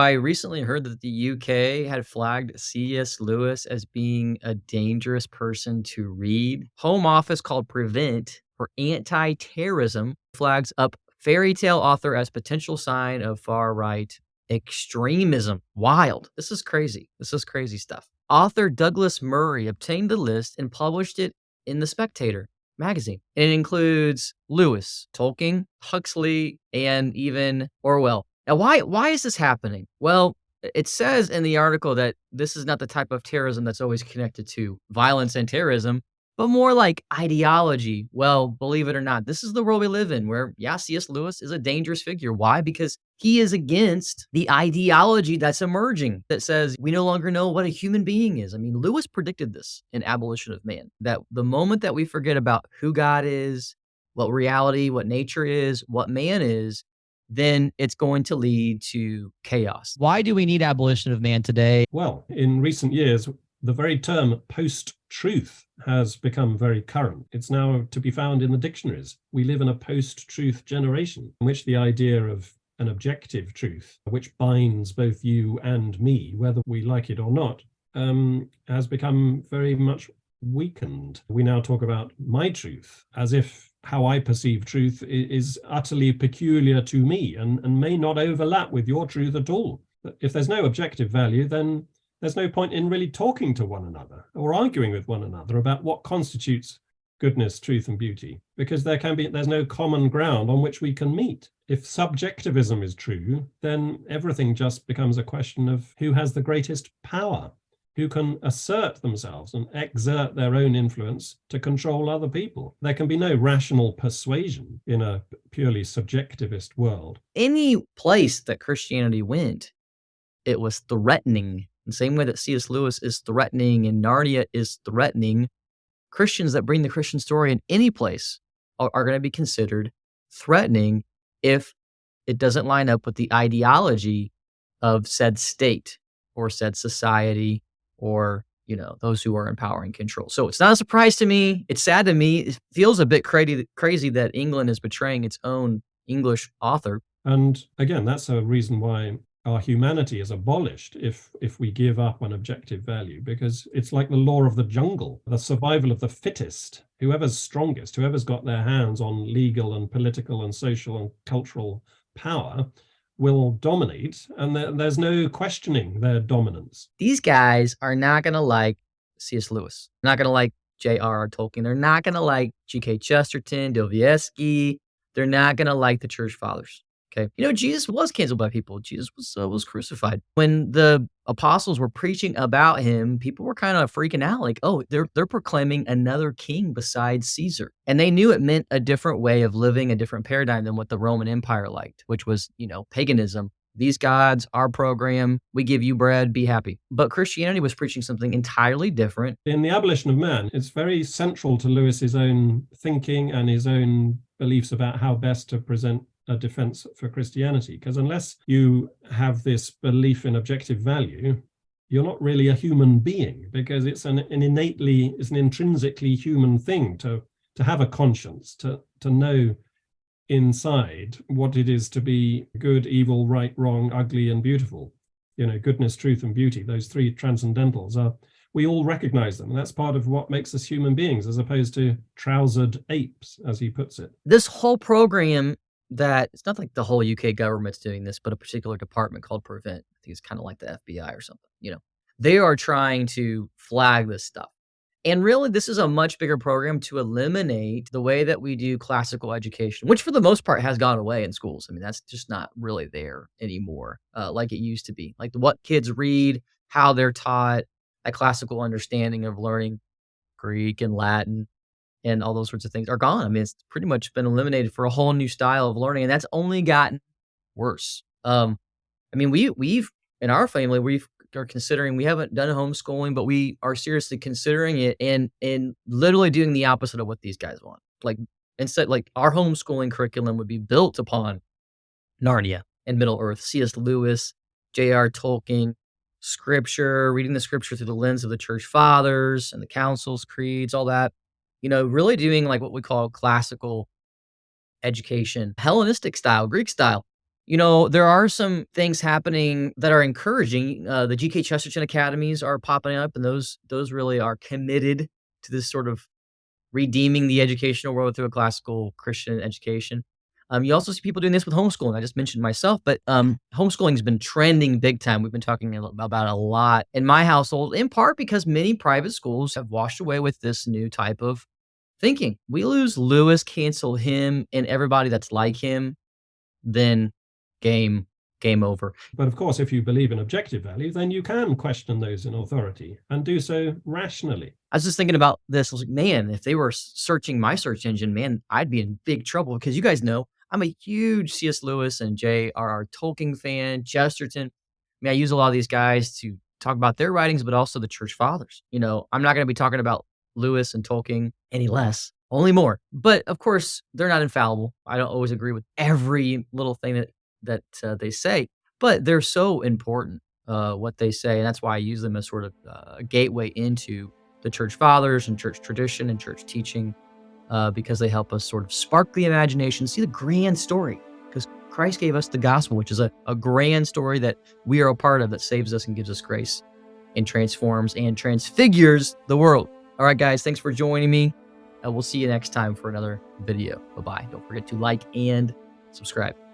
I recently heard that the UK had flagged C.S. Lewis as being a dangerous person to read. Home Office called Prevent for anti-terrorism flags up fairy tale author as potential sign of far-right extremism. Wild. This is crazy. This is crazy stuff. Author Douglas Murray obtained the list and published it in The Spectator magazine. It includes Lewis, Tolkien, Huxley, and even Orwell. Now, why is this happening? Well, it says in the article that this is not the type of terrorism that's always connected to violence and terrorism, but more like ideology. Well, believe it or not, this is the world we live in where, yeah, C.S. Lewis is a dangerous figure. Why? Because he is against the ideology that's emerging that says we no longer know what a human being is. I mean, Lewis predicted this in Abolition of Man, that the moment that we forget about who God is, what reality, what nature is, what man is, then it's going to lead to chaos. Why do we need abolition of man today? Well, in recent years, the very term post-truth has become very current. It's now to be found in the dictionaries. We live in a post-truth generation in which the idea of an objective truth, which binds both you and me, whether we like it or not, has become very much weakened. We now talk about my truth as if how I perceive truth is utterly peculiar to me and may not overlap with your truth at all. If there's no objective value, then there's no point in really talking to one another or arguing with one another about what constitutes goodness, truth, and beauty, because there's no common ground on which we can meet. If subjectivism is true, then everything just becomes a question of who has the greatest power, who can assert themselves and exert their own influence to control other people. There can be no rational persuasion in a purely subjectivist world. Any place that Christianity went, it was threatening. The same way that C.S. Lewis is threatening and Narnia is threatening, Christians that bring the Christian story in any place are going to be considered threatening if it doesn't line up with the ideology of said state or said society or, those who are in power and control. So it's not a surprise to me. It's sad to me. It feels a bit crazy that England is betraying its own English author. And again, that's a reason why our humanity is abolished if we give up on objective value, because it's like the law of the jungle, the survival of the fittest. Whoever's strongest, whoever's got their hands on legal and political and social and cultural power will dominate, and there's no questioning their dominance. These guys are not going to like C.S. Lewis. They're not going to like J.R.R. Tolkien. They're not going to like G.K. Chesterton, Dostoevsky. They're not going to like the church fathers. Okay. Jesus was canceled by people. Jesus was crucified. When the apostles were preaching about him, people were kind of freaking out like, oh, they're proclaiming another king besides Caesar. And they knew it meant a different way of living, a different paradigm than what the Roman Empire liked, which was, paganism. These gods, our program, we give you bread, be happy. But Christianity was preaching something entirely different. In The Abolition of Man, it's very central to Lewis's own thinking and his own beliefs about how best to present a defense for Christianity, because unless you have this belief in objective value, you're not really a human being, because it's an intrinsically human thing to have a conscience, to know inside what it is to be good, evil, right, wrong, ugly, and beautiful. Goodness, truth, and beauty, those three transcendentals we all recognize them. And that's part of what makes us human beings, as opposed to trousered apes, as he puts it. This whole program that it's not like the whole UK government's doing this, but a particular department called Prevent. I think it's kind of like the FBI or something. They are trying to flag this stuff. And really, this is a much bigger program to eliminate the way that we do classical education, which for the most part has gone away in schools. I mean, that's just not really there anymore, like it used to be. Like what kids read, how they're taught, a classical understanding of learning Greek and Latin and all those sorts of things are gone. I mean, it's pretty much been eliminated for a whole new style of learning, and that's only gotten worse. We've in our family, we haven't done homeschooling, but we are seriously considering it and literally doing the opposite of what these guys want. Like instead, like our homeschooling curriculum would be built upon Narnia and Middle Earth, C.S. Lewis, J.R.R. Tolkien, scripture, reading the scripture through the lens of the church fathers and the councils, creeds, all that. Really doing like what we call classical education, Hellenistic style, Greek style. There are some things happening that are encouraging. The G.K. Chesterton Academies are popping up, and those really are committed to this sort of redeeming the educational world through a classical Christian education. You also see people doing this with homeschooling. I just mentioned myself, but homeschooling has been trending big time. We've been talking about it a lot in my household, in part because many private schools have washed away with this new type of thinking. We lose Lewis, cancel him, and everybody that's like him, then game over. But of course, if you believe in objective value, then you can question those in authority and do so rationally. I was just thinking about this. I was like, man, if they were searching my search engine, man, I'd be in big trouble because you guys know I'm a huge C.S. Lewis and J.R.R. Tolkien fan, Chesterton. I mean, I use a lot of these guys to talk about their writings, but also the church fathers. I'm not going to be talking about Lewis and Tolkien any less, only more. But of course, they're not infallible. I don't always agree with every little thing that they say, but they're so important, what they say. And that's why I use them as sort of a gateway into the church fathers and church tradition and church teaching, because they help us sort of spark the imagination, see the grand story, because Christ gave us the gospel, which is a grand story that we are a part of, that saves us and gives us grace and transforms and transfigures the world. All right, guys, thanks for joining me. We'll see you next time for another video. Bye-bye. Don't forget to like and subscribe.